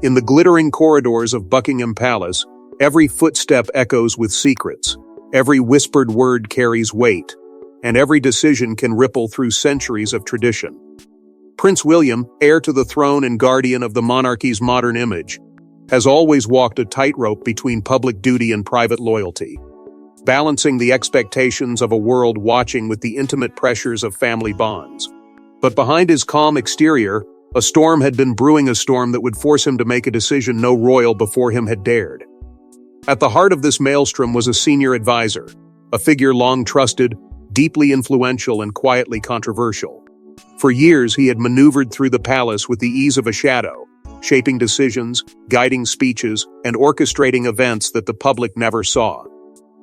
In the glittering corridors of Buckingham Palace, every footstep echoes with secrets, every whispered word carries weight, and every decision can ripple through centuries of tradition. Prince William, heir to the throne and guardian of the monarchy's modern image, has always walked a tightrope between public duty and private loyalty, balancing the expectations of a world watching with the intimate pressures of family bonds. But behind his calm exterior, a storm had been brewing, a storm that would force him to make a decision no royal before him had dared. At the heart of this maelstrom was a senior advisor, a figure long trusted, deeply influential, and quietly controversial. For years, he had maneuvered through the palace with the ease of a shadow, shaping decisions, guiding speeches, and orchestrating events that the public never saw.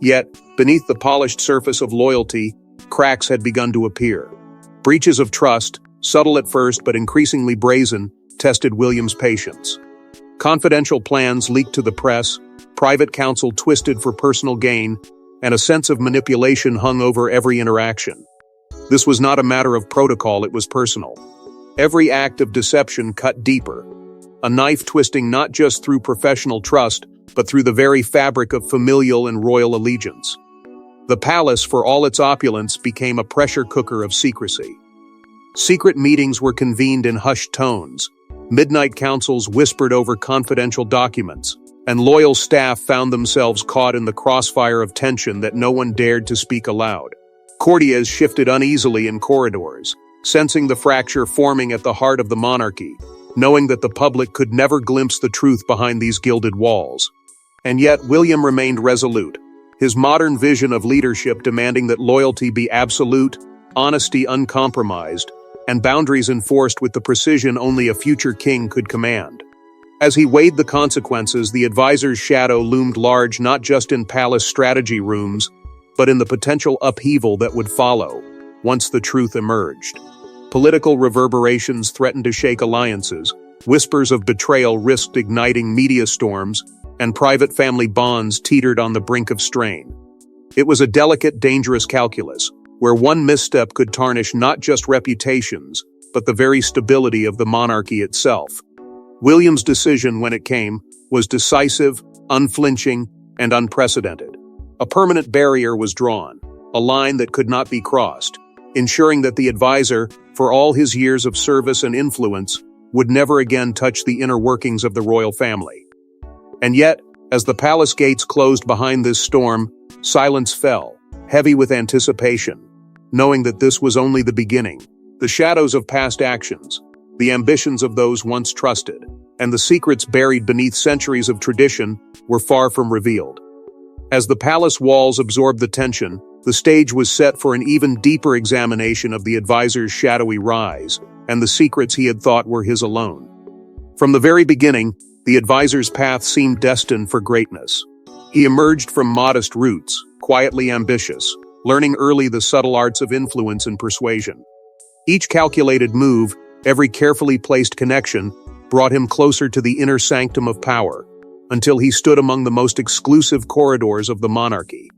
Yet, beneath the polished surface of loyalty, cracks had begun to appear. Breaches of trust, subtle at first but increasingly brazen, tested William's patience. Confidential plans leaked to the press, private counsel twisted for personal gain, and a sense of manipulation hung over every interaction. This was not a matter of protocol, it was personal. Every act of deception cut deeper, a knife twisting not just through professional trust, but through the very fabric of familial and royal allegiance. The palace, for all its opulence, became a pressure cooker of secrecy. Secret meetings were convened in hushed tones, midnight councils whispered over confidential documents, and loyal staff found themselves caught in the crossfire of tension that no one dared to speak aloud. Courtiers shifted uneasily in corridors, sensing the fracture forming at the heart of the monarchy, knowing that the public could never glimpse the truth behind these gilded walls. And yet William remained resolute, his modern vision of leadership demanding that loyalty be absolute, honesty uncompromised, and boundaries enforced with the precision only a future king could command. As he weighed the consequences, the advisor's shadow loomed large not just in palace strategy rooms, but in the potential upheaval that would follow, once the truth emerged. Political reverberations threatened to shake alliances, whispers of betrayal risked igniting media storms, and private family bonds teetered on the brink of strain. It was a delicate, dangerous calculus, where one misstep could tarnish not just reputations, but the very stability of the monarchy itself. William's decision, when it came, was decisive, unflinching, and unprecedented. A permanent barrier was drawn, a line that could not be crossed, ensuring that the advisor, for all his years of service and influence, would never again touch the inner workings of the royal family. And yet, as the palace gates closed behind this storm, silence fell, heavy with anticipation, knowing that this was only the beginning. The shadows of past actions, the ambitions of those once trusted, and the secrets buried beneath centuries of tradition were far from revealed. As the palace walls absorbed the tension, the stage was set for an even deeper examination of the advisor's shadowy rise and the secrets he had thought were his alone. From the very beginning, the advisor's path seemed destined for greatness. He emerged from modest roots, quietly ambitious, learning early the subtle arts of influence and persuasion. Each calculated move, every carefully placed connection, brought him closer to the inner sanctum of power, until he stood among the most exclusive corridors of the monarchy.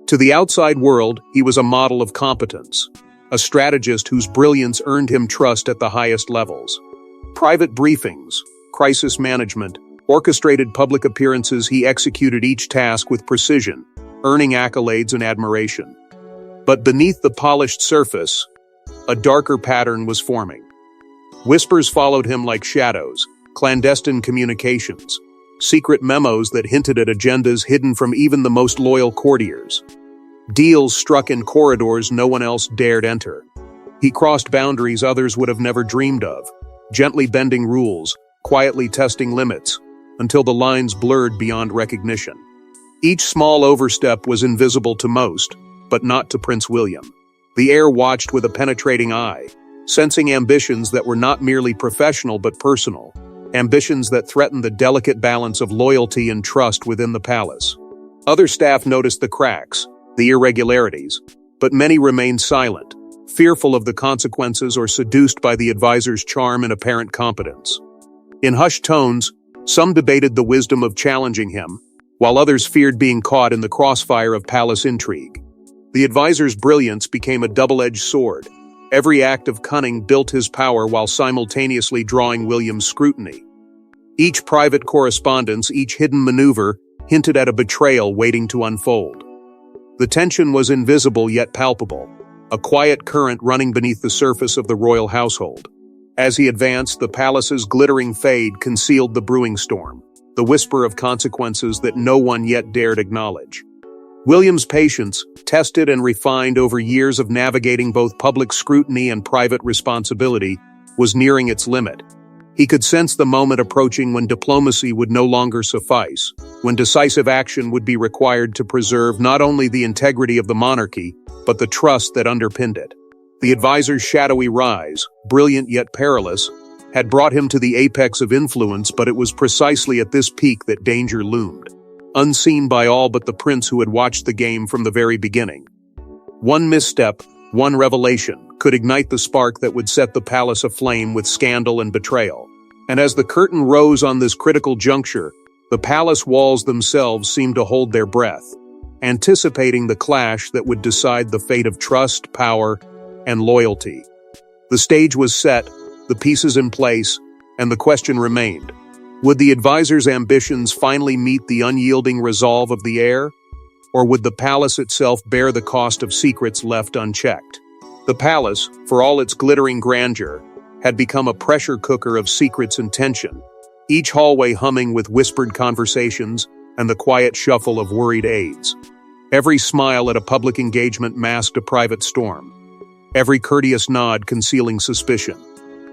To the outside world, he was a model of competence, a strategist whose brilliance earned him trust at the highest levels. Private briefings, crisis management, orchestrated public appearances, he executed each task with precision, earning accolades and admiration. But beneath the polished surface, a darker pattern was forming. Whispers followed him like shadows, clandestine communications, secret memos that hinted at agendas hidden from even the most loyal courtiers. Deals struck in corridors no one else dared enter. He crossed boundaries others would have never dreamed of, gently bending rules, quietly testing limits, until the lines blurred beyond recognition. Each small overstep was invisible to most, but not to Prince William. The heir watched with a penetrating eye, sensing ambitions that were not merely professional but personal, ambitions that threatened the delicate balance of loyalty and trust within the palace. Other staff noticed the cracks, the irregularities, but many remained silent, fearful of the consequences or seduced by the advisor's charm and apparent competence. In hushed tones, some debated the wisdom of challenging him, while others feared being caught in the crossfire of palace intrigue. The advisor's brilliance became a double-edged sword. Every act of cunning built his power while simultaneously drawing William's scrutiny. Each private correspondence, each hidden maneuver, hinted at a betrayal waiting to unfold. The tension was invisible yet palpable, a quiet current running beneath the surface of the royal household. As he advanced, the palace's glittering fade concealed the brewing storm, the whisper of consequences that no one yet dared acknowledge. William's patience, tested and refined over years of navigating both public scrutiny and private responsibility, was nearing its limit. He could sense the moment approaching when diplomacy would no longer suffice, when decisive action would be required to preserve not only the integrity of the monarchy, but the trust that underpinned it. The advisor's shadowy rise, brilliant yet perilous, had brought him to the apex of influence, but it was precisely at this peak that danger loomed, unseen by all but the prince who had watched the game from the very beginning. One misstep, one revelation, could ignite the spark that would set the palace aflame with scandal and betrayal. And as the curtain rose on this critical juncture, the palace walls themselves seemed to hold their breath, anticipating the clash that would decide the fate of trust, power, and loyalty. The stage was set, the pieces in place, and the question remained: would the advisor's ambitions finally meet the unyielding resolve of the heir? Or would the palace itself bear the cost of secrets left unchecked? The palace, for all its glittering grandeur, had become a pressure cooker of secrets and tension, each hallway humming with whispered conversations and the quiet shuffle of worried aides. Every smile at a public engagement masked a private storm, every courteous nod concealing suspicion.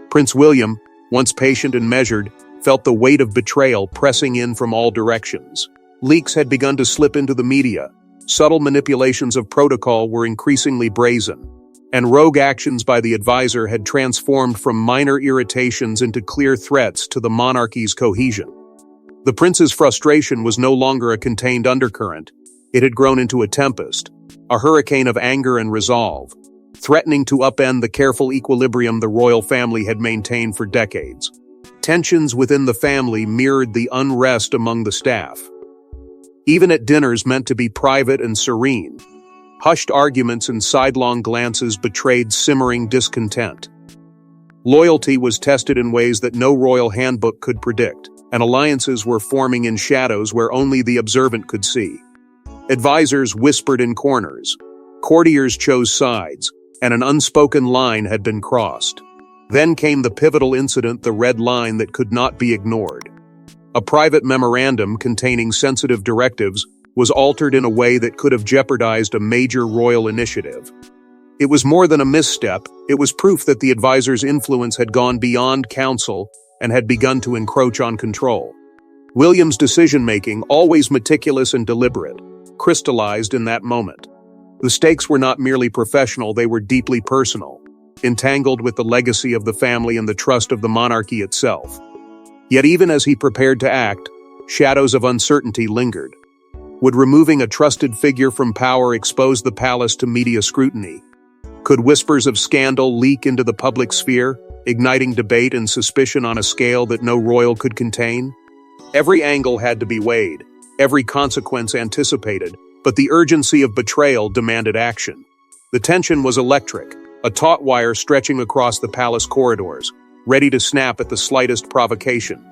Prince William, once patient and measured, felt the weight of betrayal pressing in from all directions. Leaks had begun to slip into the media, subtle manipulations of protocol were increasingly brazen, and rogue actions by the advisor had transformed from minor irritations into clear threats to the monarchy's cohesion. The prince's frustration was no longer a contained undercurrent, it had grown into a tempest, a hurricane of anger and resolve, threatening to upend the careful equilibrium the royal family had maintained for decades. Tensions within the family mirrored the unrest among the staff. Even at dinners meant to be private and serene, hushed arguments and sidelong glances betrayed simmering discontent. Loyalty was tested in ways that no royal handbook could predict, and alliances were forming in shadows where only the observant could see. Advisors whispered in corners, courtiers chose sides, and an unspoken line had been crossed. Then came the pivotal incident, the red line that could not be ignored. A private memorandum containing sensitive directives was altered in a way that could have jeopardized a major royal initiative. It was more than a misstep, it was proof that the advisor's influence had gone beyond counsel and had begun to encroach on control. William's decision-making, always meticulous and deliberate, crystallized in that moment. The stakes were not merely professional, they were deeply personal, entangled with the legacy of the family and the trust of the monarchy itself. Yet even as he prepared to act, shadows of uncertainty lingered. Would removing a trusted figure from power expose the palace to media scrutiny? Could whispers of scandal leak into the public sphere, igniting debate and suspicion on a scale that no royal could contain? Every angle had to be weighed, every consequence anticipated, but the urgency of betrayal demanded action. The tension was electric, a taut wire stretching across the palace corridors, ready to snap at the slightest provocation.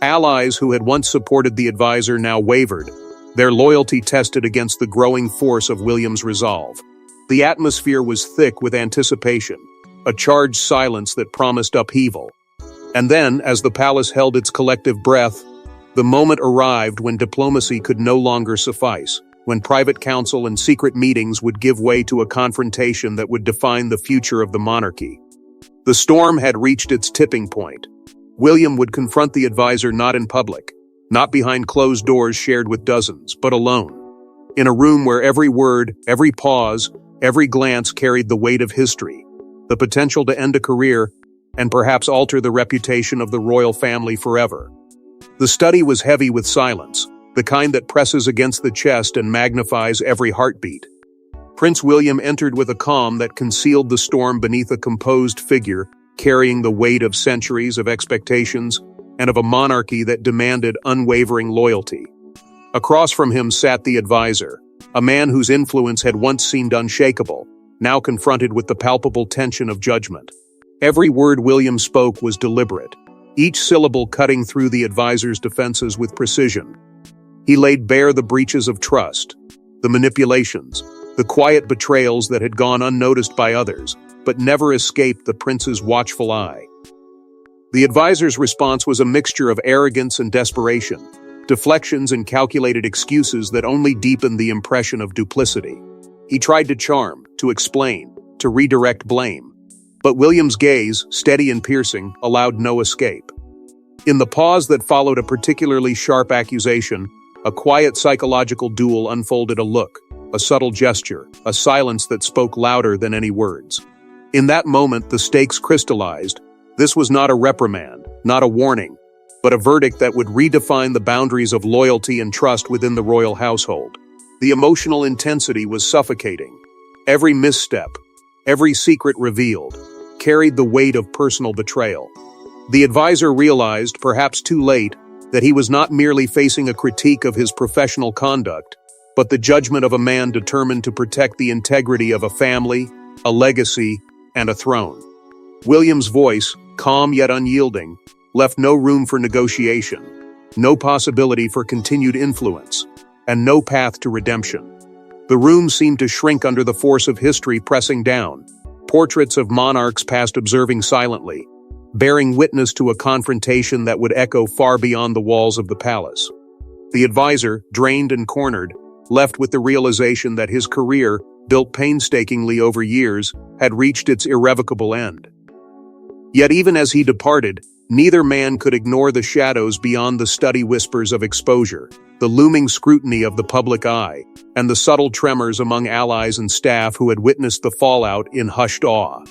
Allies who had once supported the advisor now wavered, their loyalty tested against the growing force of William's resolve. The atmosphere was thick with anticipation, a charged silence that promised upheaval. And then, as the palace held its collective breath, the moment arrived when diplomacy could no longer suffice, when private counsel and secret meetings would give way to a confrontation that would define the future of the monarchy. The storm had reached its tipping point. William would confront the advisor not in public, not behind closed doors shared with dozens, but alone. In a room where every word, every pause, every glance carried the weight of history, the potential to end a career, and perhaps alter the reputation of the royal family forever. The study was heavy with silence, the kind that presses against the chest and magnifies every heartbeat. Prince William entered with a calm that concealed the storm beneath a composed figure, carrying the weight of centuries of expectations and of a monarchy that demanded unwavering loyalty. Across from him sat the advisor, a man whose influence had once seemed unshakable, now confronted with the palpable tension of judgment. Every word William spoke was deliberate, each syllable cutting through the advisor's defenses with precision. He laid bare the breaches of trust, the manipulations, the quiet betrayals that had gone unnoticed by others, but never escaped the prince's watchful eye. The advisor's response was a mixture of arrogance and desperation, deflections and calculated excuses that only deepened the impression of duplicity. He tried to charm, to explain, to redirect blame. But William's gaze, steady and piercing, allowed no escape. In the pause that followed a particularly sharp accusation, a quiet psychological duel unfolded: a look, a subtle gesture, a silence that spoke louder than any words. In that moment, the stakes crystallized. This was not a reprimand, not a warning, but a verdict that would redefine the boundaries of loyalty and trust within the royal household. The emotional intensity was suffocating. Every misstep, every secret revealed, carried the weight of personal betrayal. The advisor realized, perhaps too late, that he was not merely facing a critique of his professional conduct, but the judgment of a man determined to protect the integrity of a family, a legacy, and a throne. William's voice, calm yet unyielding, left no room for negotiation, no possibility for continued influence, and no path to redemption. The room seemed to shrink under the force of history pressing down, portraits of monarchs passed observing silently, bearing witness to a confrontation that would echo far beyond the walls of the palace. The advisor, drained and cornered, left with the realization that his career, built painstakingly over years, had reached its irrevocable end. Yet even as he departed, neither man could ignore the shadows beyond the steady whispers of exposure, the looming scrutiny of the public eye, and the subtle tremors among allies and staff who had witnessed the fallout in hushed awe.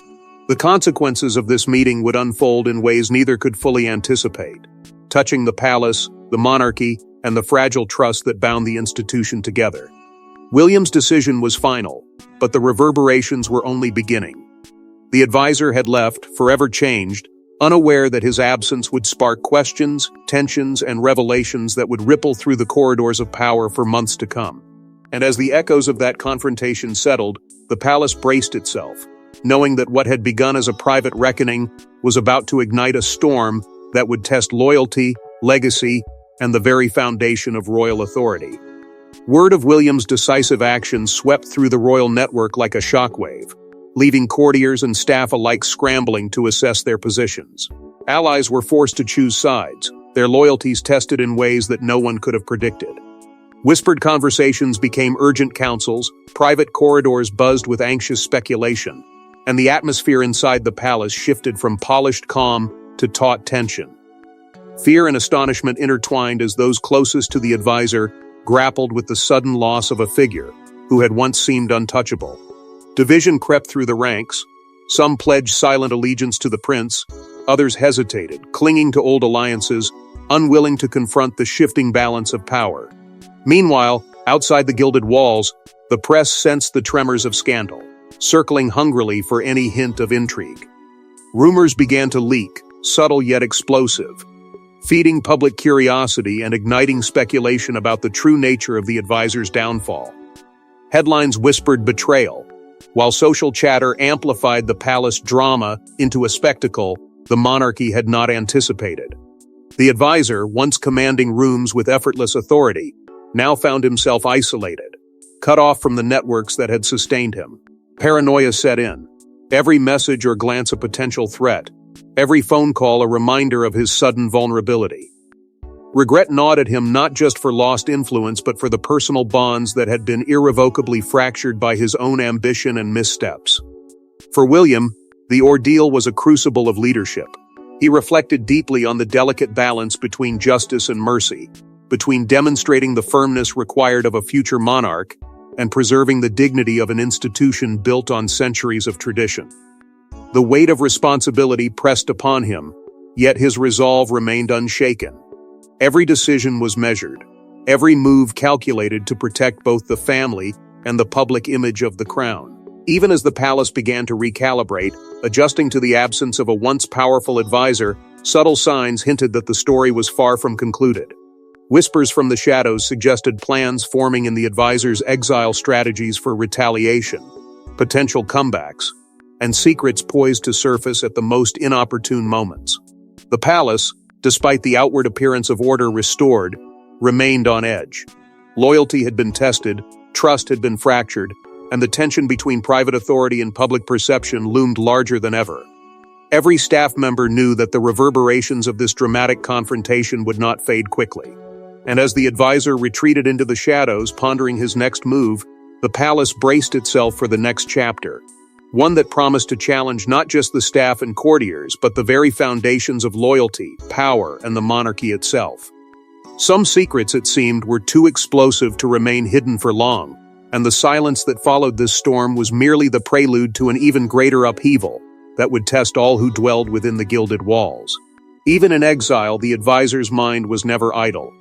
The consequences of this meeting would unfold in ways neither could fully anticipate, touching the palace, the monarchy, and the fragile trust that bound the institution together. William's decision was final, but the reverberations were only beginning. The advisor had left, forever changed, unaware that his absence would spark questions, tensions, and revelations that would ripple through the corridors of power for months to come. And as the echoes of that confrontation settled, the palace braced itself, knowing that what had begun as a private reckoning was about to ignite a storm that would test loyalty, legacy, and the very foundation of royal authority. Word of William's decisive action swept through the royal network like a shockwave, leaving courtiers and staff alike scrambling to assess their positions. Allies were forced to choose sides, their loyalties tested in ways that no one could have predicted. Whispered conversations became urgent councils, private corridors buzzed with anxious speculation, and the atmosphere inside the palace shifted from polished calm to taut tension. Fear and astonishment intertwined as those closest to the advisor grappled with the sudden loss of a figure who had once seemed untouchable. Division crept through the ranks. Some pledged silent allegiance to the prince, others hesitated, clinging to old alliances, unwilling to confront the shifting balance of power. Meanwhile, outside the gilded walls, the press sensed the tremors of scandal, circling hungrily for any hint of intrigue. Rumors began to leak, subtle yet explosive, feeding public curiosity and igniting speculation about the true nature of the advisor's downfall. Headlines whispered betrayal, while social chatter amplified the palace drama into a spectacle the monarchy had not anticipated. The advisor, once commanding rooms with effortless authority, now found himself isolated, cut off from the networks that had sustained him. Paranoia set in, every message or glance a potential threat, every phone call a reminder of his sudden vulnerability. Regret gnawed at him not just for lost influence but for the personal bonds that had been irrevocably fractured by his own ambition and missteps. For William, the ordeal was a crucible of leadership. He reflected deeply on the delicate balance between justice and mercy, between demonstrating the firmness required of a future monarch and preserving the dignity of an institution built on centuries of tradition. The weight of responsibility pressed upon him, yet his resolve remained unshaken. Every decision was measured, every move calculated to protect both the family and the public image of the crown. Even as the palace began to recalibrate, adjusting to the absence of a once powerful advisor, subtle signs hinted that the story was far from concluded. Whispers from the shadows suggested plans forming in the advisor's exile, strategies for retaliation, potential comebacks, and secrets poised to surface at the most inopportune moments. The palace, despite the outward appearance of order restored, remained on edge. Loyalty had been tested, trust had been fractured, and the tension between private authority and public perception loomed larger than ever. Every staff member knew that the reverberations of this dramatic confrontation would not fade quickly. And as the advisor retreated into the shadows, pondering his next move, the palace braced itself for the next chapter, one that promised to challenge not just the staff and courtiers, but the very foundations of loyalty, power, and the monarchy itself. Some secrets, it seemed, were too explosive to remain hidden for long, and the silence that followed this storm was merely the prelude to an even greater upheaval that would test all who dwelled within the gilded walls. Even in exile, the advisor's mind was never idle.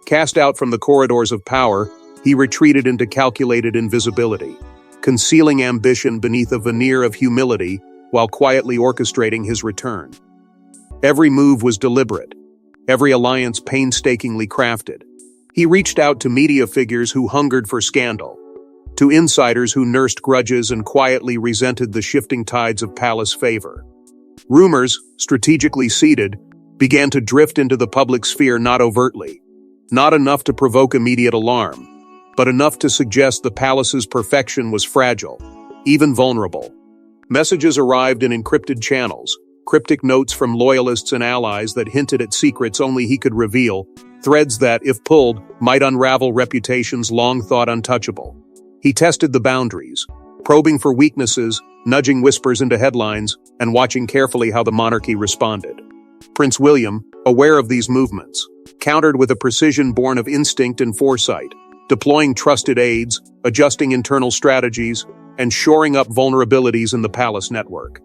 Cast out from the corridors of power, he retreated into calculated invisibility, concealing ambition beneath a veneer of humility while quietly orchestrating his return. Every move was deliberate, every alliance painstakingly crafted. He reached out to media figures who hungered for scandal, to insiders who nursed grudges and quietly resented the shifting tides of palace favor. Rumors, strategically seeded, began to drift into the public sphere not overtly, not enough to provoke immediate alarm, but enough to suggest the palace's perfection was fragile, even vulnerable. Messages arrived in encrypted channels, cryptic notes from loyalists and allies that hinted at secrets only he could reveal, threads that, if pulled, might unravel reputations long thought untouchable. He tested the boundaries, probing for weaknesses, nudging whispers into headlines, and watching carefully how the monarchy responded. Prince William, aware of these movements, countered with a precision born of instinct and foresight, deploying trusted aides, adjusting internal strategies, and shoring up vulnerabilities in the palace network.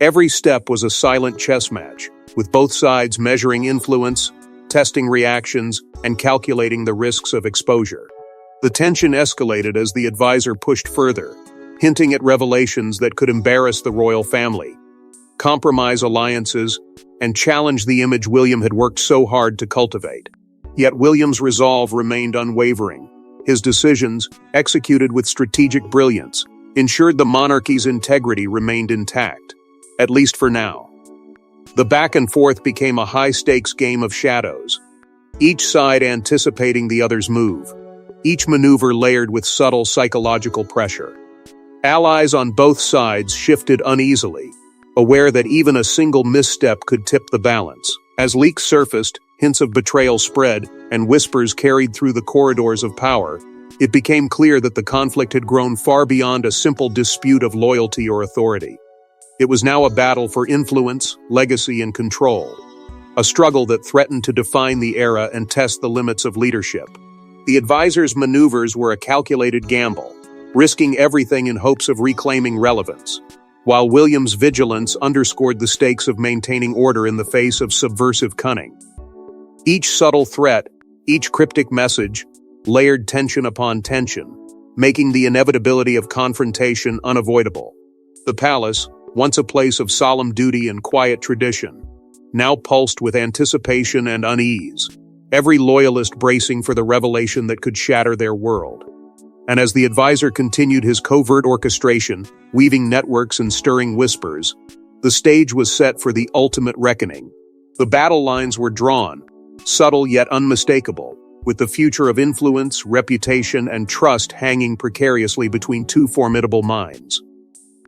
Every step was a silent chess match, with both sides measuring influence, testing reactions, and calculating the risks of exposure. The tension escalated as the advisor pushed further, hinting at revelations that could embarrass the royal family, compromise alliances, and challenge the image William had worked so hard to cultivate. Yet William's resolve remained unwavering. His decisions, executed with strategic brilliance, ensured the monarchy's integrity remained intact, at least for now. The back and forth became a high-stakes game of shadows, each side anticipating the other's move, each maneuver layered with subtle psychological pressure. Allies on both sides shifted uneasily, aware that even a single misstep could tip the balance. As leaks surfaced, hints of betrayal spread, and whispers carried through the corridors of power, it became clear that the conflict had grown far beyond a simple dispute of loyalty or authority. It was now a battle for influence, legacy, and control, a struggle that threatened to define the era and test the limits of leadership. The advisor's maneuvers were a calculated gamble, risking everything in hopes of reclaiming relevance, while William's vigilance underscored the stakes of maintaining order in the face of subversive cunning. Each subtle threat, each cryptic message, layered tension upon tension, making the inevitability of confrontation unavoidable. The palace, once a place of solemn duty and quiet tradition, now pulsed with anticipation and unease, every loyalist bracing for the revelation that could shatter their world. And as the advisor continued his covert orchestration, weaving networks and stirring whispers, the stage was set for the ultimate reckoning. The battle lines were drawn, subtle yet unmistakable, with the future of influence, reputation, and trust hanging precariously between two formidable minds.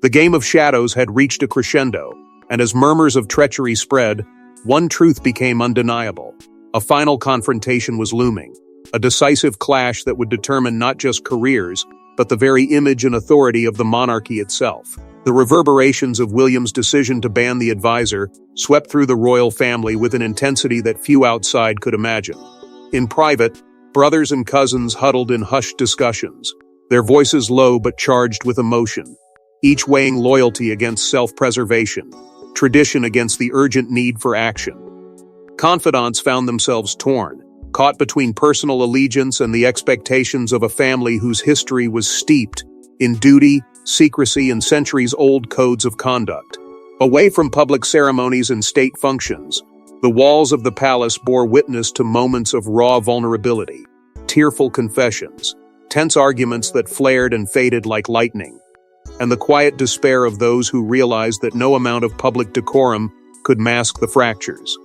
The game of shadows had reached a crescendo, and as murmurs of treachery spread, one truth became undeniable. A final confrontation was looming, a decisive clash that would determine not just careers, but the very image and authority of the monarchy itself. The reverberations of William's decision to ban the advisor swept through the royal family with an intensity that few outside could imagine. In private, brothers and cousins huddled in hushed discussions, their voices low but charged with emotion, each weighing loyalty against self-preservation, tradition against the urgent need for action. Confidants found themselves torn, caught between personal allegiance and the expectations of a family whose history was steeped in duty, secrecy, and centuries-old codes of conduct. Away from public ceremonies and state functions, the walls of the palace bore witness to moments of raw vulnerability, tearful confessions, tense arguments that flared and faded like lightning, and the quiet despair of those who realized that no amount of public decorum could mask the fractures.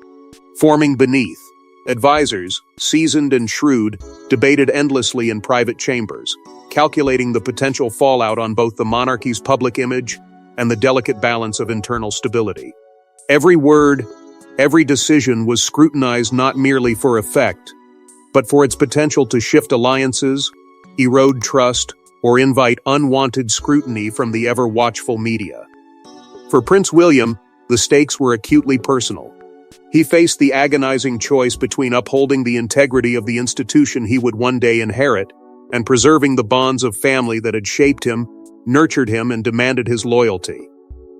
Forming beneath, advisors, seasoned and shrewd, debated endlessly in private chambers, calculating the potential fallout on both the monarchy's public image and the delicate balance of internal stability. Every word, every decision was scrutinized not merely for effect, but for its potential to shift alliances, erode trust, or invite unwanted scrutiny from the ever-watchful media. For Prince William, the stakes were acutely personal. He faced the agonizing choice between upholding the integrity of the institution he would one day inherit and preserving the bonds of family that had shaped him, nurtured him, and demanded his loyalty.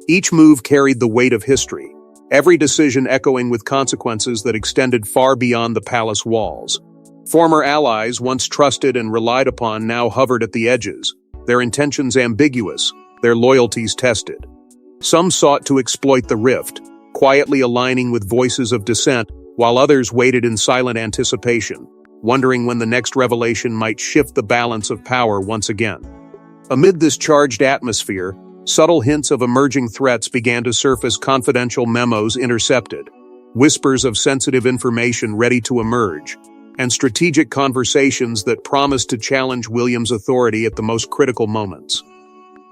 Each move carried the weight of history, every decision echoing with consequences that extended far beyond the palace walls. Former allies, once trusted and relied upon, now hovered at the edges, their intentions ambiguous, their loyalties tested. Some sought to exploit the rift, quietly aligning with voices of dissent, while others waited in silent anticipation, wondering when the next revelation might shift the balance of power once again. Amid this charged atmosphere, subtle hints of emerging threats began to surface. Confidential memos intercepted, whispers of sensitive information ready to emerge, and strategic conversations that promised to challenge William's authority at the most critical moments.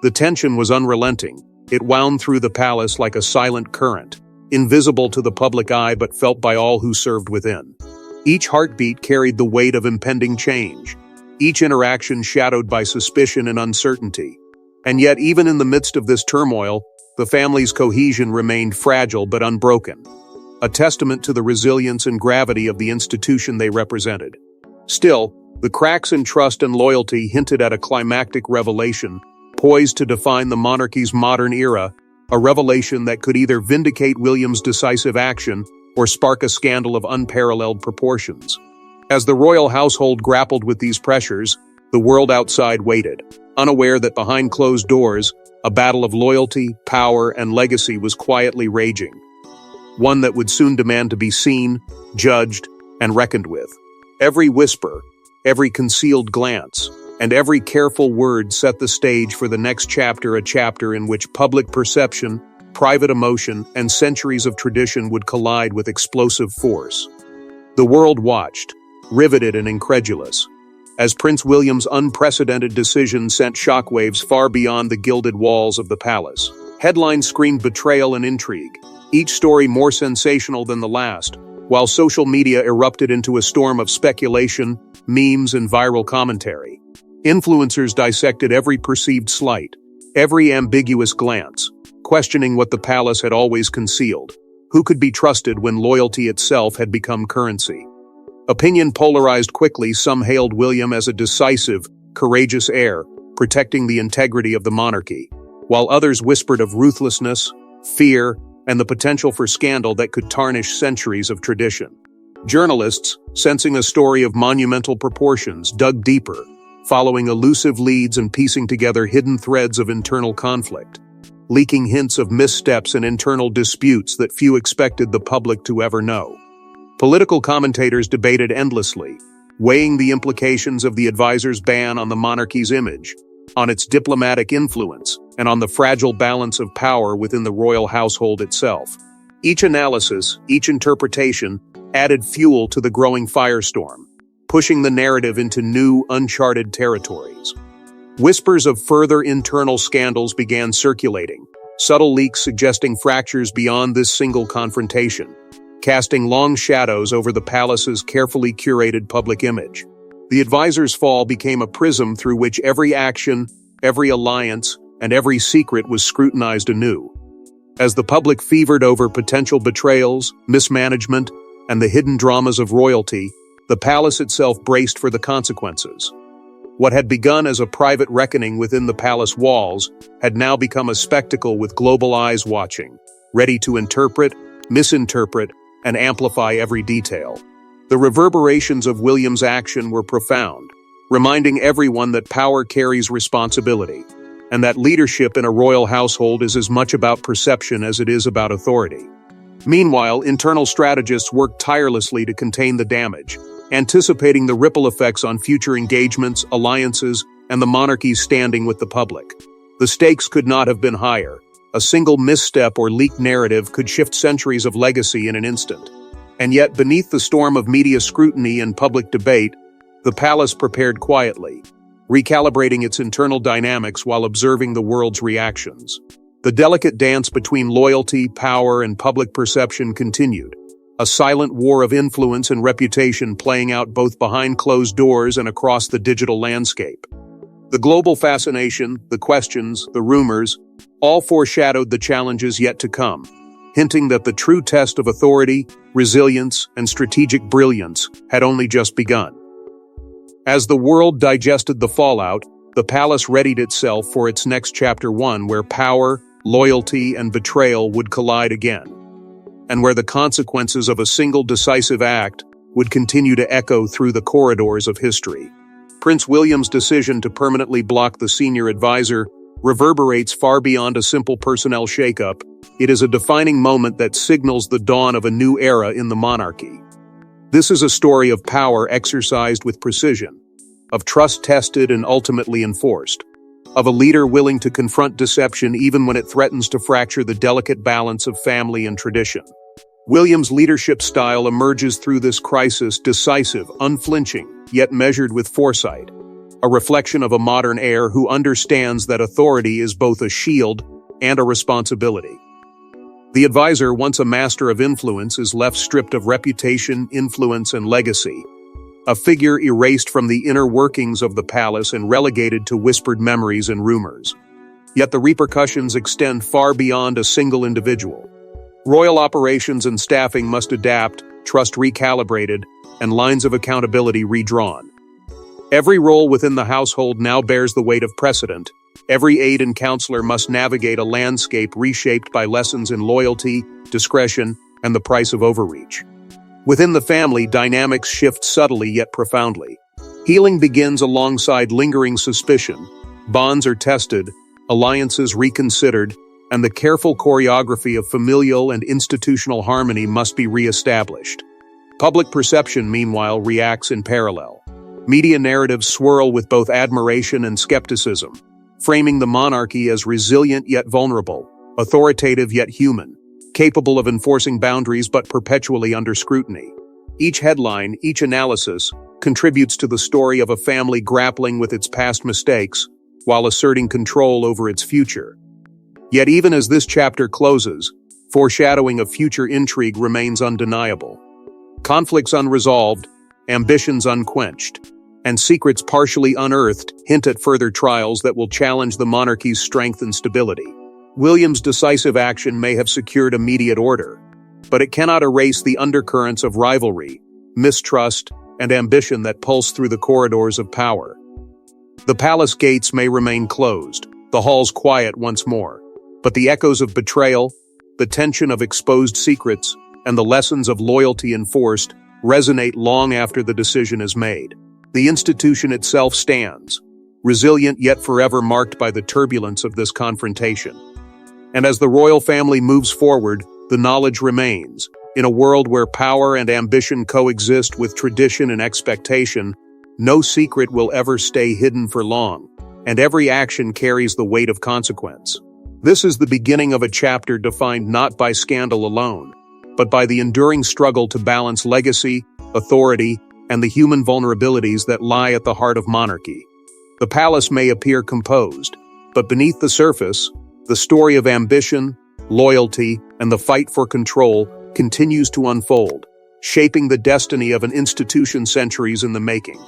The tension was unrelenting. It wound through the palace like a silent current, invisible to the public eye but felt by all who served within. Each heartbeat carried the weight of impending change, each interaction shadowed by suspicion and uncertainty. And yet, even in the midst of this turmoil, the family's cohesion remained fragile but unbroken, a testament to the resilience and gravity of the institution they represented. Still, the cracks in trust and loyalty hinted at a climactic revelation, poised to define the monarchy's modern era, a revelation that could either vindicate William's decisive action or spark a scandal of unparalleled proportions. As the royal household grappled with these pressures, the world outside waited, unaware that behind closed doors, a battle of loyalty, power, and legacy was quietly raging. One that would soon demand to be seen, judged, and reckoned with. Every whisper, every concealed glance, and every careful word set the stage for the next chapter, a chapter in which public perception, private emotion, and centuries of tradition would collide with explosive force. The world watched, riveted and incredulous, as Prince William's unprecedented decision sent shockwaves far beyond the gilded walls of the palace. Headlines screamed betrayal and intrigue, each story more sensational than the last, while social media erupted into a storm of speculation, memes, and viral commentary. Influencers dissected every perceived slight, every ambiguous glance, questioning what the palace had always concealed. Who could be trusted when loyalty itself had become currency? Opinion polarized quickly. Some hailed William as a decisive, courageous heir, protecting the integrity of the monarchy, while others whispered of ruthlessness, fear, and the potential for scandal that could tarnish centuries of tradition. Journalists, sensing a story of monumental proportions, dug deeper, following elusive leads and piecing together hidden threads of internal conflict, leaking hints of missteps and internal disputes that few expected the public to ever know. Political commentators debated endlessly, weighing the implications of the advisor's ban on the monarchy's image, on its diplomatic influence, and on the fragile balance of power within the royal household itself. Each analysis, each interpretation, added fuel to the growing firestorm, pushing the narrative into new, uncharted territories. Whispers of further internal scandals began circulating, subtle leaks suggesting fractures beyond this single confrontation, casting long shadows over the palace's carefully curated public image. The advisor's fall became a prism through which every action, every alliance, and every secret was scrutinized anew. As the public fevered over potential betrayals, mismanagement, and the hidden dramas of royalty, the palace itself braced for the consequences. What had begun as a private reckoning within the palace walls had now become a spectacle with global eyes watching, ready to interpret, misinterpret, and amplify every detail. The reverberations of William's action were profound, reminding everyone that power carries responsibility, and that leadership in a royal household is as much about perception as it is about authority. Meanwhile, internal strategists worked tirelessly to contain the damage, anticipating the ripple effects on future engagements, alliances, and the monarchy's standing with the public. The stakes could not have been higher. A single misstep or leaked narrative could shift centuries of legacy in an instant. And yet, beneath the storm of media scrutiny and public debate, the palace prepared quietly, recalibrating its internal dynamics while observing the world's reactions. The delicate dance between loyalty, power, and public perception continued, a silent war of influence and reputation playing out both behind closed doors and across the digital landscape. The global fascination, the questions, the rumors, all foreshadowed the challenges yet to come, hinting that the true test of authority, resilience, and strategic brilliance had only just begun. As the world digested the fallout, the palace readied itself for its next chapter, one where power, loyalty, and betrayal would collide again, and where the consequences of a single decisive act would continue to echo through the corridors of history. Prince William's decision to permanently block the senior advisor reverberates far beyond a simple personnel shakeup. It is a defining moment that signals the dawn of a new era in the monarchy. This is a story of power exercised with precision, of trust tested and ultimately enforced, of a leader willing to confront deception even when it threatens to fracture the delicate balance of family and tradition. William's leadership style emerges through this crisis decisive, unflinching, yet measured with foresight, a reflection of a modern heir who understands that authority is both a shield and a responsibility. The advisor, once a master of influence, is left stripped of reputation, influence, and legacy, a figure erased from the inner workings of the palace and relegated to whispered memories and rumors. Yet the repercussions extend far beyond a single individual. Royal operations and staffing must adapt, trust recalibrated, and lines of accountability redrawn. Every role within the household now bears the weight of precedent. Every aide and counselor must navigate a landscape reshaped by lessons in loyalty, discretion, and the price of overreach. Within the family, dynamics shift subtly yet profoundly. Healing begins alongside lingering suspicion. Bonds are tested, alliances reconsidered, and the careful choreography of familial and institutional harmony must be re-established. Public perception, meanwhile, reacts in parallel. Media narratives swirl with both admiration and skepticism, framing the monarchy as resilient yet vulnerable, authoritative yet human, capable of enforcing boundaries but perpetually under scrutiny. Each headline, each analysis, contributes to the story of a family grappling with its past mistakes while asserting control over its future. Yet even as this chapter closes, foreshadowing of future intrigue remains undeniable. Conflicts unresolved, ambitions unquenched, and secrets partially unearthed hint at further trials that will challenge the monarchy's strength and stability. William's decisive action may have secured immediate order, but it cannot erase the undercurrents of rivalry, mistrust, and ambition that pulse through the corridors of power. The palace gates may remain closed, the halls quiet once more, but the echoes of betrayal, the tension of exposed secrets, and the lessons of loyalty enforced resonate long after the decision is made. The institution itself stands, resilient yet forever marked by the turbulence of this confrontation. And as the royal family moves forward, the knowledge remains. In a world where power and ambition coexist with tradition and expectation, no secret will ever stay hidden for long, and every action carries the weight of consequence. This is the beginning of a chapter defined not by scandal alone, but by the enduring struggle to balance legacy, authority, and the human vulnerabilities that lie at the heart of monarchy. The palace may appear composed, but beneath the surface, the story of ambition, loyalty, and the fight for control continues to unfold, shaping the destiny of an institution centuries in the making.